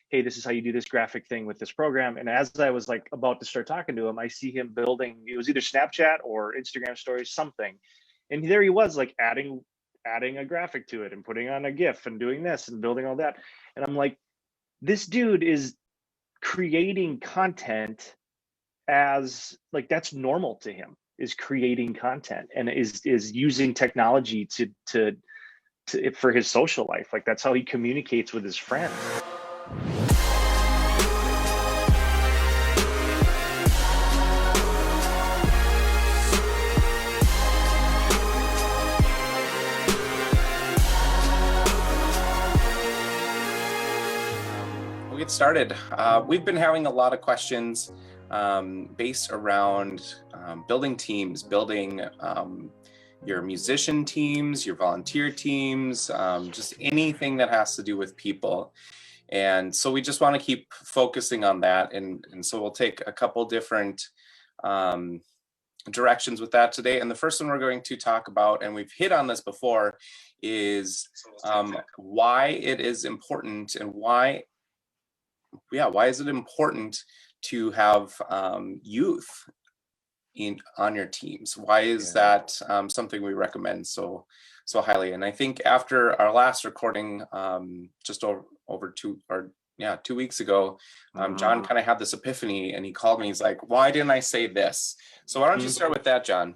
hey, this is how you do this graphic thing with this program. And as I was like about to start talking to him, I see him building, it was either Snapchat or Instagram stories, something. And there he was, like adding a graphic to it and putting on a GIF and doing this and building all that. And I'm like, this dude is creating content as like that's normal to him, is creating content and is using technology to for his social life. Like that's how he communicates with his friends. We'll get started. We've been having a lot of questions based around building teams, building your musician teams, your volunteer teams, just anything that has to do with people. And so we just want to keep focusing on that. And so we'll take a couple different directions with that today. And the first one we're going to talk about, and we've hit on this before, is why it is important and why is it important to have youth on your teams? Why is that something we recommend so highly? And I think after our last recording, just over 2 weeks ago, John kind of had this epiphany, and he called me. He's like, "Why didn't I say this?" So why don't you start with that, John?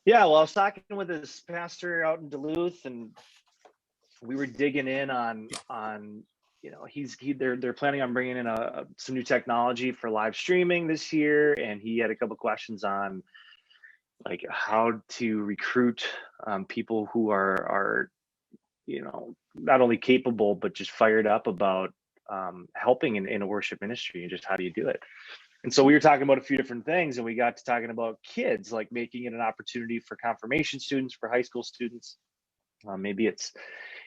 Yeah, well, I was talking with this pastor out in Duluth, and we were digging in on you know, they're planning on bringing in some new technology for live streaming this year, and he had a couple questions on like how to recruit people who are you know, not only capable but just fired up about helping in a worship ministry, and just how do you do it. And so we were talking about a few different things, and we got to talking about kids, like making it an opportunity for confirmation students, for high school students. Maybe it's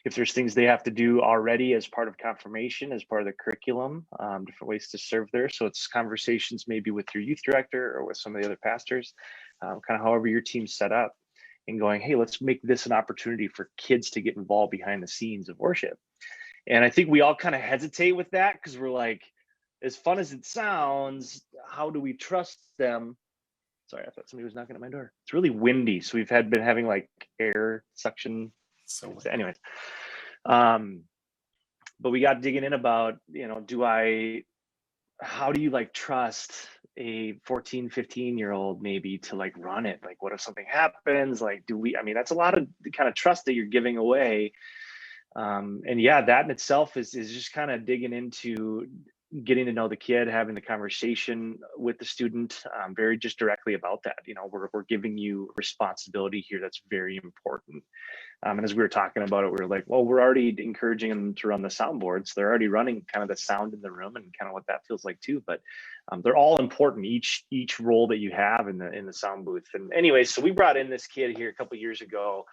if there's things they have to do already as part of confirmation, as part of the curriculum, different ways to serve there. So it's conversations maybe with your youth director or with some of the other pastors, kind of however your team's set up, and going, hey, let's make this an opportunity for kids to get involved behind the scenes of worship. And I think we all kind of hesitate with that because we're like, as fun as it sounds, how do we trust them? Sorry, I thought somebody was knocking at my door. It's really windy, so we've been having like air suction. So anyways, but we got digging in about, you know, how do you like trust a 14, 15-year-old maybe to like run it? Like, what if something happens? Like, I mean, that's a lot of the kind of trust that you're giving away. And yeah, that in itself is just kind of digging into getting to know the kid, having the conversation with the student, very just directly about that. You know, we're giving you responsibility here that's very important. And as we were talking about it, we were like, well, we're already encouraging them to run the soundboard, so they're already running kind of the sound in the room and kind of what that feels like too. But they're all important, each role that you have in the sound booth. And anyway, so we brought in this kid here a couple of years ago.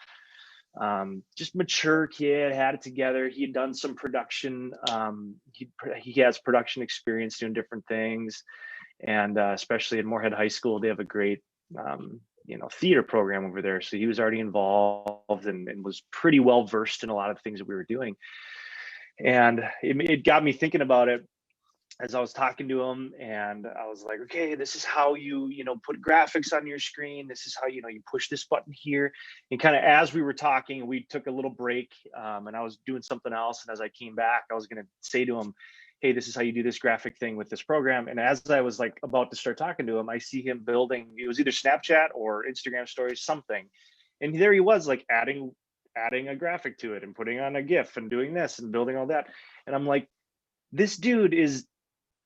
Just mature kid, had it together. He had done some production. He has production experience doing different things, and especially at Moorhead High School, they have a great theater program over there. So he was already involved and was pretty well versed in a lot of things that we were doing. And it got me thinking about it as I was talking to him, and I was like, okay, this is how you put graphics on your screen. This is how, you push this button here. And kind of as we were talking, we took a little break, and I was doing something else. And as I came back, I was going to say to him, hey, this is how you do this graphic thing with this program. And as I was like about to start talking to him, I see him building, it was either Snapchat or Instagram stories, something. And there he was, like adding a graphic to it and putting on a GIF and doing this and building all that. And I'm like, this dude is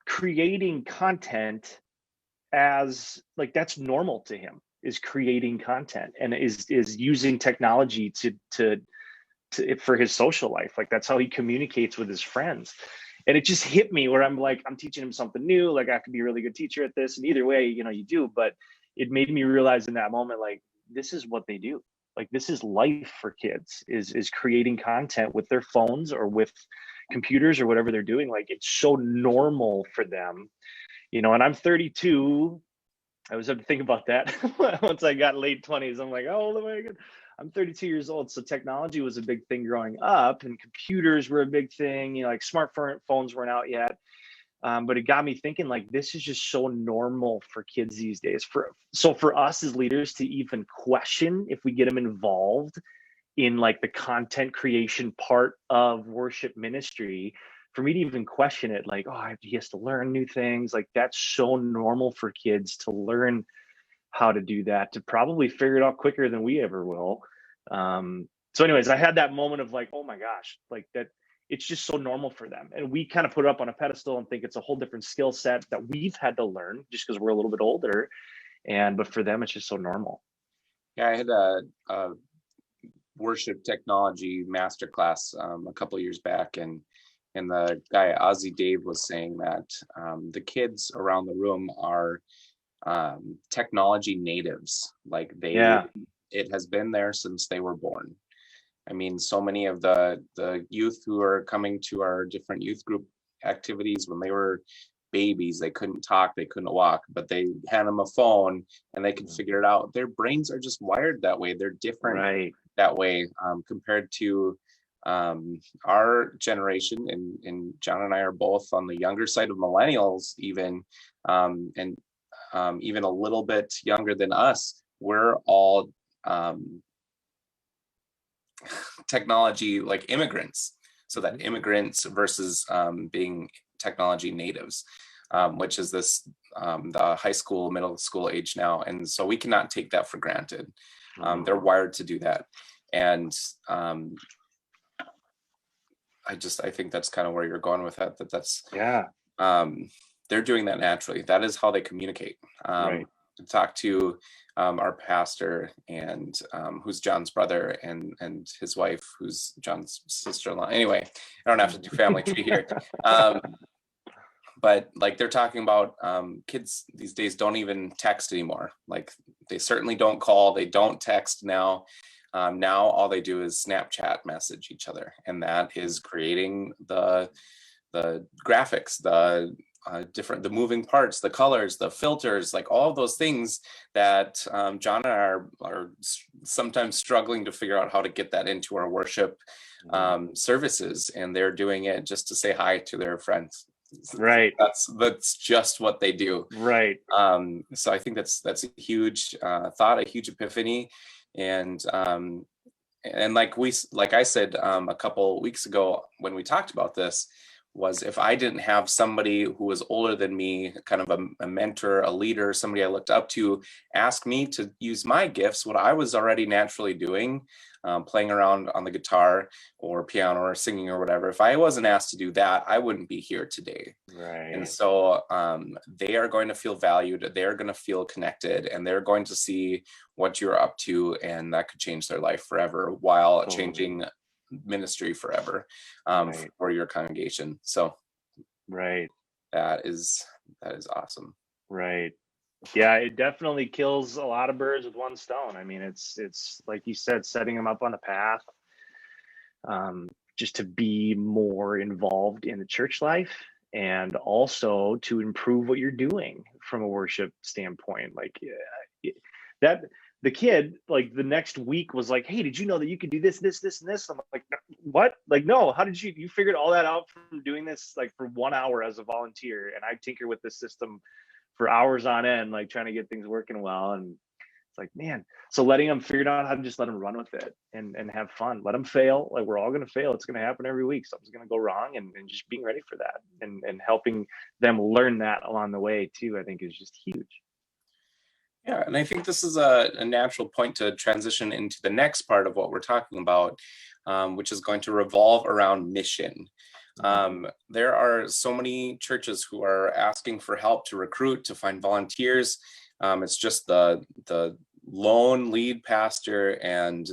creating content as like that's normal to him, is creating content and is using technology to for his social life. Like that's how he communicates with his friends. And it just hit me where I'm like, I'm teaching him something new. Like I could be a really good teacher at this. And either way, you do, but it made me realize in that moment, like, this is what they do. Like this is life for kids, is creating content with their phones or with computers or whatever they're doing. Like it's so normal for them, and I'm 32. I was have to think about that once I got late 20s. I'm like, oh my God, I'm 32 years old, so technology was a big thing growing up, and computers were a big thing. You know, like smartphones weren't out yet. But it got me thinking, like, this is just so normal for kids these days. For us as leaders to even question if we get them involved in like the content creation part of worship ministry, for me to even question it, like, oh, he has to learn new things. Like, that's so normal for kids to learn how to do that, to probably figure it out quicker than we ever will. So anyways, I had that moment of like, oh my gosh, like that, it's just so normal for them. And we kind of put it up on a pedestal and think it's a whole different skill set that we've had to learn just because we're a little bit older. But for them, it's just so normal. Yeah, I had a worship technology masterclass a couple years back, and the guy Ozzy Dave was saying that the kids around the room are technology natives. Like Yeah. it has been there since they were born. I mean, so many of the youth who are coming to our different youth group activities, when they were babies, they couldn't talk, they couldn't walk, but they hand them a phone and they can figure it out. Their brains are just wired that way. They're different Right. that way compared to our generation. And John and I are both on the younger side of millennials, even, and even a little bit younger than us. We're all technology like immigrants. So that immigrants versus being technology natives, which is this the high school, middle school age now. And so we cannot take that for granted. They're wired to do that. And I think that's kind of where you're going with that, that's Yeah. they're doing that naturally. That is how they communicate. Right. Talk to our pastor, and who's John's brother, and his wife, who's John's sister-in-law. Anyway, I don't have to do family tree here. But like they're talking about kids these days don't even text anymore. Like they certainly don't call, they don't text now. Now all they do is Snapchat message each other, and that is creating the graphics, the different, the moving parts, the colors, the filters, like all of those things that John and I are sometimes struggling to figure out how to get that into our worship services, and they're doing it just to say hi to their friends. Right. That's just what they do. Right. So I think that's a huge thought, a huge epiphany. And like I said a couple weeks ago when we talked about this, was if I didn't have somebody who was older than me, kind of a mentor, a leader, somebody I looked up to, ask me to use my gifts, what I was already naturally doing, playing around on the guitar or piano or singing or whatever, if I wasn't asked to do that, I wouldn't be here today. Right. And so they are going to feel valued, they're going to feel connected, and they're going to see what you're up to, and that could change their life forever while changing ministry forever for your congregation. So right, that is awesome. Right. Yeah, it definitely kills a lot of birds with one stone. I mean, it's like you said, setting them up on the path, just to be more involved in the church life, and also to improve what you're doing from a worship standpoint. Like that, the kid, like the next week was like, hey, did you know that you could do this, this, and this? I'm like, what? Like, no, how did you figured all that out from doing this like for 1 hour as a volunteer? And I tinker with this system for hours on end, like trying to get things working well. And it's like, man, so letting them figure out how to just let them run with it and have fun, let them fail. Like, we're all going to fail. It's going to happen every week. Something's going to go wrong, and just being ready for that, and helping them learn that along the way too, I think is just huge. Yeah, and I think this is a natural point to transition into the next part of what we're talking about, which is going to revolve around mission. There are so many churches who are asking for help to recruit, to find volunteers. It's just the lone lead pastor, and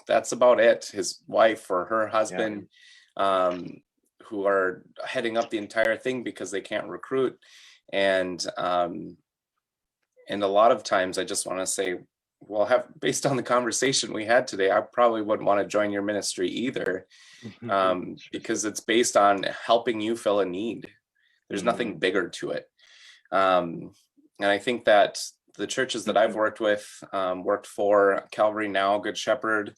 that's about it. His wife or her husband, who are heading up the entire thing because they can't recruit. And a lot of times I just want to say, well, based on the conversation we had today, I probably wouldn't want to join your ministry either, because it's based on helping you fill a need. There's nothing bigger to it. And I think that the churches that I've worked with, worked for Calvary Now, Good Shepherd,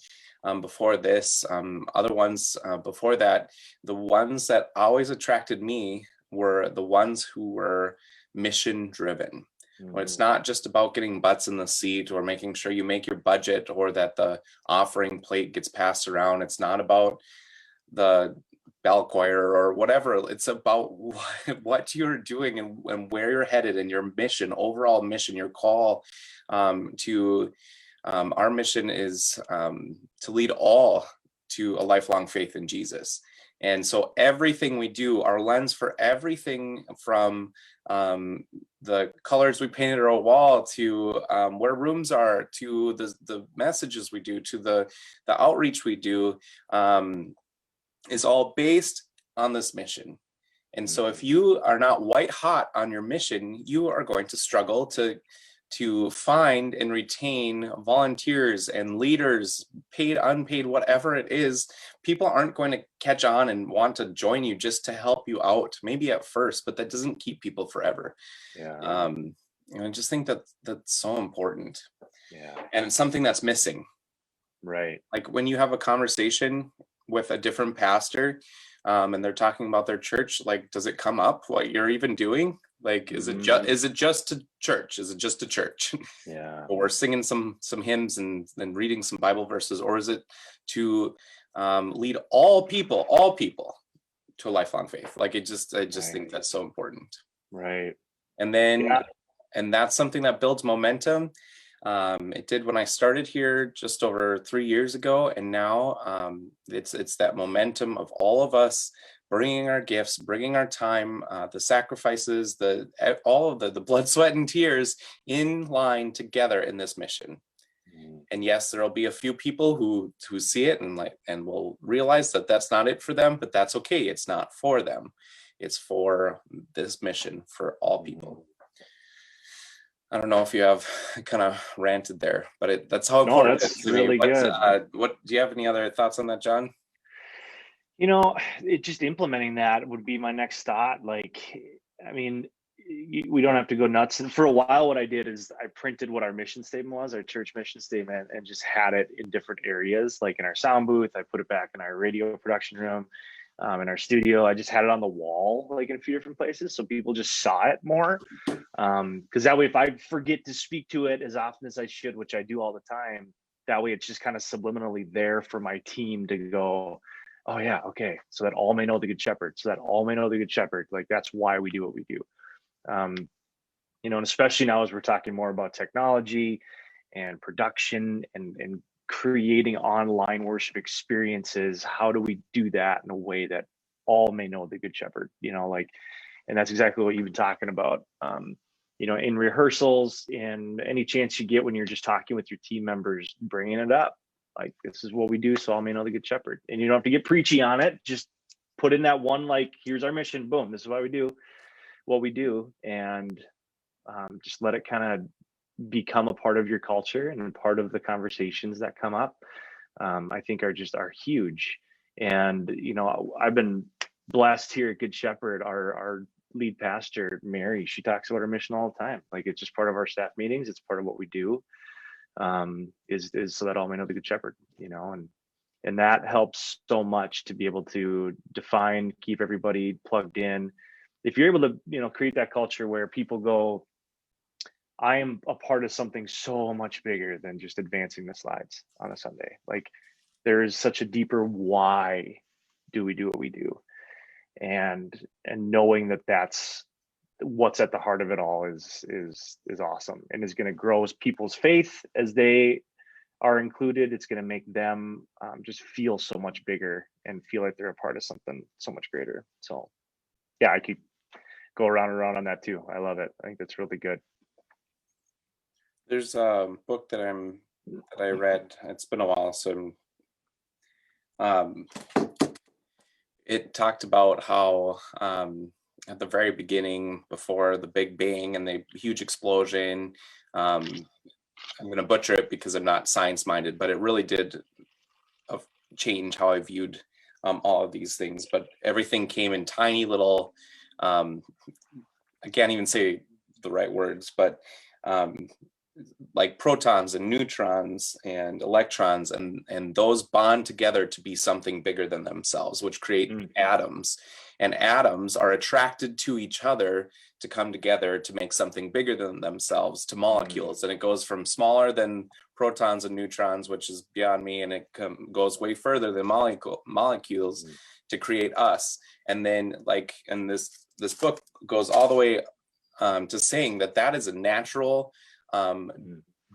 before this, other ones before that, the ones that always attracted me were the ones who were mission driven. When it's not just about getting butts in the seat or making sure you make your budget or that the offering plate gets passed around. It's not about the bell choir or whatever. It's about what you're doing and where you're headed and your mission, overall mission, your call to our mission is to lead all to a lifelong faith in Jesus. And so everything we do, our lens for everything from the colors we painted our wall to where rooms are, to the messages we do, to the outreach we do, is all based on this mission. And so if you are not white hot on your mission, you are going to struggle to find and retain volunteers and leaders, paid, unpaid, whatever it is. People aren't going to catch on and want to join you just to help you out, maybe at first, but that doesn't keep people forever. Yeah. And I just think that that's so important. Yeah. And it's something that's missing. Right. Like when you have a conversation with a different pastor, and they're talking about their church, like, does it come up what you're even doing? Like, is it just a church? Is it just a church? Yeah. Or we're singing some hymns and reading some Bible verses, or is it to lead all people to a lifelong faith? Like, I just think that's so important. Right. And then, and that's something that builds momentum. It did when I started here just over 3 years ago, and now it's that momentum of all of us bringing our gifts, bringing our time, the sacrifices, all of the blood, sweat, and tears in line together in this mission. And yes, there'll be a few people who see it and will realize that that's not it for them, but that's okay. It's not for them. It's for this mission for all people. I don't know if you have kind of ranted there, but that's how important it is to really me. good. What do you have any other thoughts on that, John? You know, it just implementing that would be my next thought. Like, I mean, we don't have to go nuts. And for a while, what I did is I printed what our mission statement was, our church mission statement, and just had it in different areas, like in our sound booth. I put it back in our radio production room, in our studio. I just had it on the wall, like in a few different places, so people just saw it more. Because that way, if I forget to speak to it as often as I should, which I do all the time, that way it's just kind of subliminally there for my team to go, oh yeah, okay, so that all may know the Good Shepherd, so that all may know the Good Shepherd. Like, that's why we do what we do. You know, and especially now as we're talking more about technology and production and creating online worship experiences, how do we do that in a way that all may know the Good Shepherd? You know, like, and that's exactly what you've been talking about. You know, in rehearsals, in any chance you get when you're just talking with your team members, bringing it up. Like, this is what we do, so all may know the Good Shepherd. And you don't have to get preachy on it. Just put in that one, like, here's our mission. Boom. This is why we do what we do. And just let it kind of become a part of your culture and part of the conversations that come up. I think are huge. And, you know, I've been blessed here at Good Shepherd. Our lead pastor, Mary, she talks about our mission all the time. Like, it's just part of our staff meetings. It's part of what we do. Is so that all may know the Good Shepherd, you know, and that helps so much to be able to define, keep everybody plugged in. If you're able to, you know, create that culture where people go, I am a part of something so much bigger than just advancing the slides on a Sunday. Like, there is such a deeper why do we do what we do, and knowing that that's what's at the heart of it all is awesome, and is going to grow people's faith as they are included. It's going to make them just feel so much bigger and feel like they're a part of something so much greater. So yeah, I keep go around and around on that too. I love it. I think that's really good. There's a book that I read. It's been a while, so it talked about how at the very beginning, before the Big Bang and the huge explosion, I'm going to butcher it because I'm not science minded, but it really did change how I viewed all of these things. But everything came in tiny little, I can't even say the right words, but like protons and neutrons and electrons, and those bond together to be something bigger than themselves, which create atoms. And atoms are attracted to each other to come together to make something bigger than themselves, to molecules. And it goes from smaller than protons and neutrons, which is beyond me, and it goes way further than molecules to create us. And then and this book goes all the way to saying that is a natural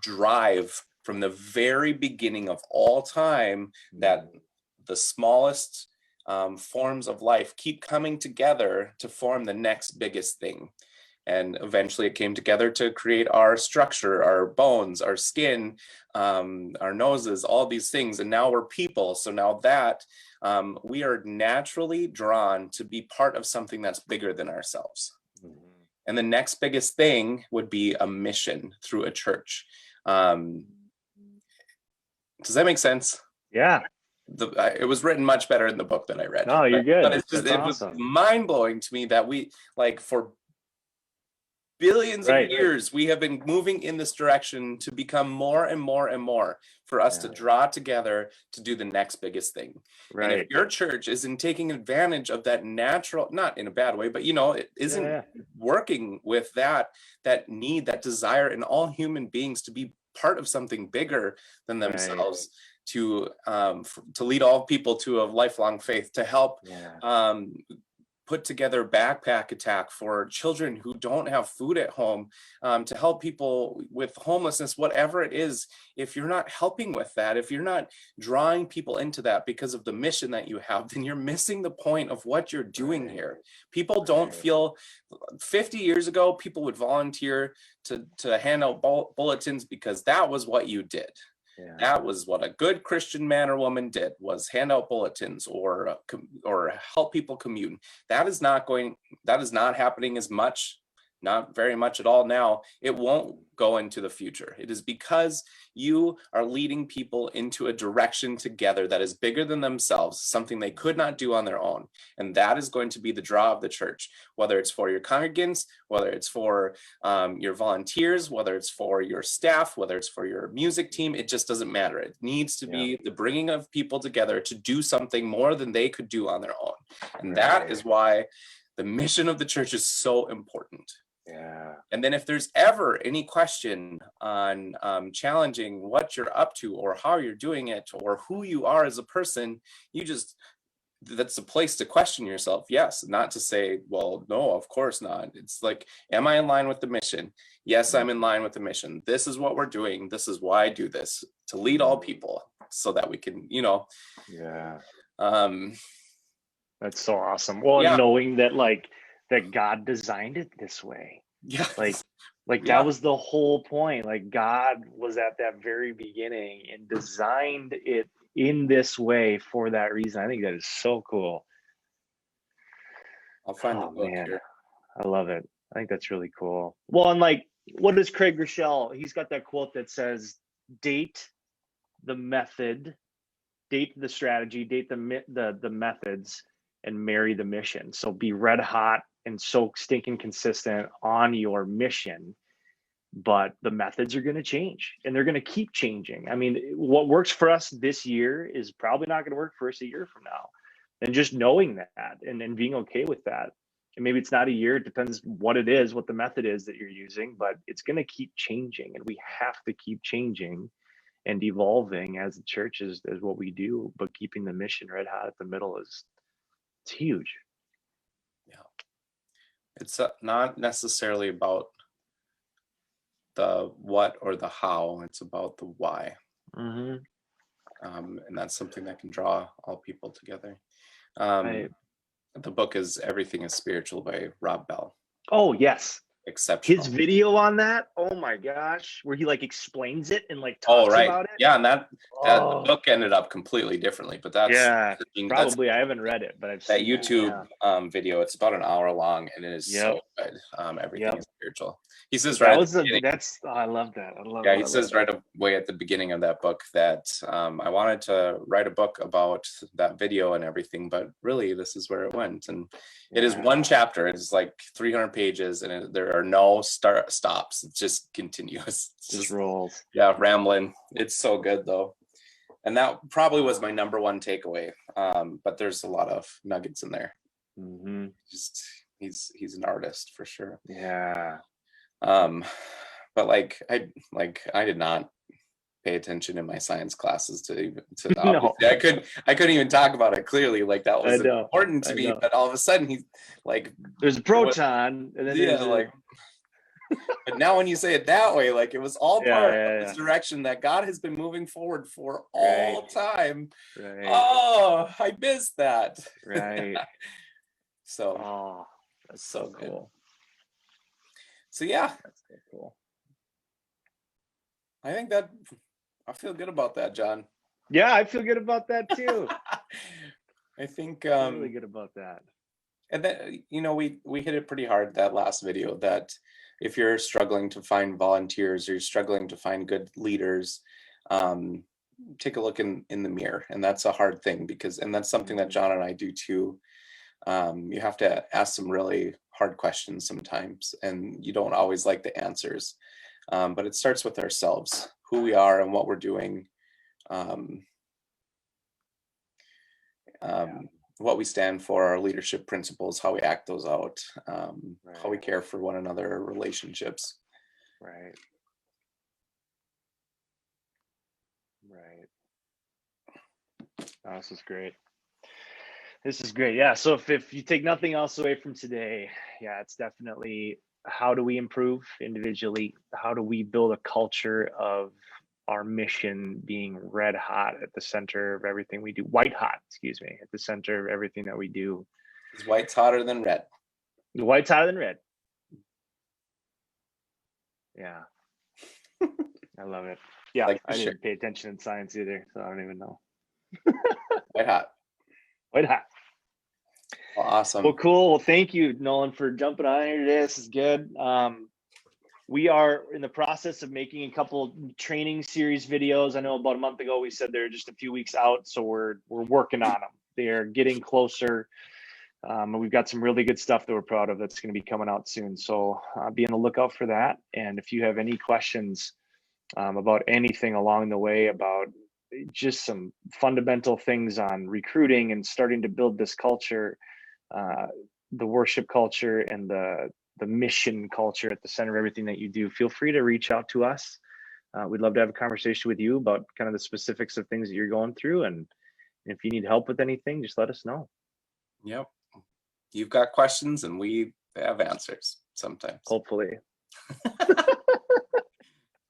drive from the very beginning of all time, that the smallest forms of life keep coming together to form the next biggest thing. And eventually it came together to create our structure, our bones, our skin, our noses, all these things. And now we're people. So now that we are naturally drawn to be part of something that's bigger than ourselves. And the next biggest thing would be a mission through a church. Does that make sense? Yeah. It was written much better in the book than I read. No, you're good. But it's just, it was mind-blowing to me that we, for billions of years, we have been moving in this direction to become more and more and more, for us to draw together to do the next biggest thing. And if your church isn't taking advantage of that natural, not in a bad way, but it isn't working with that need, that desire in all human beings to be part of something bigger than themselves, to lead all people to a lifelong faith, to help put together backpack attack for children who don't have food at home, to help people with homelessness, whatever it is. If you're not helping with that, if you're not drawing people into that because of the mission that you have, then you're missing the point of what you're doing here. People don't feel, 50 years ago, people would volunteer to hand out bulletins because that was what you did. That was what a good Christian man or woman did, was hand out bulletins or help people commune. That is not happening as much, not very much at all now. It won't go into the future. It is because you are leading people into a direction together that is bigger than themselves, something they could not do on their own. And that is going to be the draw of the church, whether it's for your congregants, whether it's for your volunteers, whether it's for your staff, whether it's for your music team. It just doesn't matter. It needs to be the bringing of people together to do something more than they could do on their own. And that is why the mission of the church is so important. And then if there's ever any question on challenging what you're up to or how you're doing it or who you are as a person, that's a place to question yourself. Yes, not to say, well, no, of course not. It's like, am I in line with the mission? Yes, I'm in line with the mission. This is what we're doing. This is why I do this, to lead all people so that we can, That's so awesome. Well, knowing that that God designed it this way. That was the whole point. God was at that very beginning and designed it in this way for that reason. I think that is so cool. I'll find the book here. I love it. I think that's really cool. Well, and what does Craig Rochelle? He's got that quote that says, "Date the method, date the strategy, date the methods, and marry the mission." So be red hot and so stinking consistent on your mission, but the methods are going to change and they're going to keep changing. I mean, what works for us this year is probably not going to work for us a year from now. And just knowing that and being okay with that. And maybe it's not a year, it depends what it is, what the method is that you're using, but it's going to keep changing, and we have to keep changing and evolving as the church is what we do, but keeping the mission red hot at the middle it's huge. It's not necessarily about the what or the how, it's about the why. And that's something that can draw all people together. The book is Everything is Spiritual by Rob Bell. Oh, yes. Exceptional. His video on that, oh my gosh, where he explains it and talks about it. Yeah, and that the book ended up completely differently, but that's probably I haven't read it, but I've that seen YouTube video. It's about an hour long, and it is so good. Everything is spiritual. He says That right at was the beginning, I love that. I love yeah, it. he says right away at the beginning of that book that I wanted to write a book about that video and everything, but really this is where it went. And it is one chapter. It's like 300 pages, and there are no stops. It's just continuous. It's just rolls. Yeah, rambling. It's so good though. And that probably was my number one takeaway. But there's a lot of nuggets in there. Mm-hmm. Just he's an artist for sure. Yeah. But I did not pay attention in my science classes to No. I couldn't even talk about it clearly. Like that was important to me, but all of a sudden he's like, there's a proton, and then there's like. But now when you say it that way, like it was all part of this direction that God has been moving forward for all time. Right. Oh, I missed that. Right. So that's so cool. So yeah, that's so cool. I feel good about that, John. Yeah, I feel good about that too. I think really good about that. And then we hit it pretty hard that last video, that if you're struggling to find volunteers or you're struggling to find good leaders, take a look in the mirror. And that's a hard thing and that's something that John and I do too. You have to ask some really hard questions sometimes, and you don't always like the answers. But it starts with ourselves, who we are and what we're doing, what we stand for, our leadership principles, how we act those out, how we care for one another, relationships. Right. Oh, this is great. This is great. Yeah. So if you take nothing else away from today, it's definitely, how do we improve individually? How do we build a culture of our mission being red hot at the center of everything we do? White hot, excuse me, at the center of everything that we do. Is white's hotter than red? White's hotter than red. Yeah. I love it. Yeah, I didn't pay attention in science either, so I don't even know. White hot. White hot. Well, awesome. Well, cool. Well, thank you, Nolan, for jumping on here today. This is good. We are in the process of making a couple training series videos. I know about a month ago we said they're just a few weeks out, so we're working on them. They're getting closer. And we've got some really good stuff that we're proud of that's going to be coming out soon. So be on the lookout for that. And if you have any questions about anything along the way, about just some fundamental things on recruiting and starting to build this culture, the worship culture and the mission culture at the center of everything that you do, feel free to reach out to us. We'd love to have a conversation with you about kind of the specifics of things that you're going through. And if you need help with anything, just let us know. Yep. You've got questions and we have answers sometimes. Hopefully.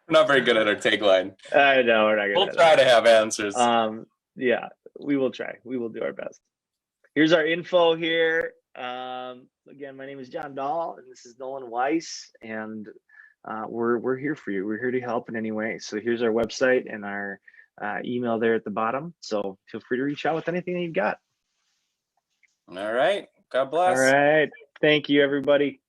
We're not very good at our tagline. I know, we're not good. We'll try to have answers. Yeah, we will try. We will do our best. Here's our info here. Again, my name is John Dahl, and this is Nolan Weisz, and we're here for you. We're here to help in any way. So here's our website and our email there at the bottom. So feel free to reach out with anything that you've got. All right. God bless. All right. Thank you, everybody.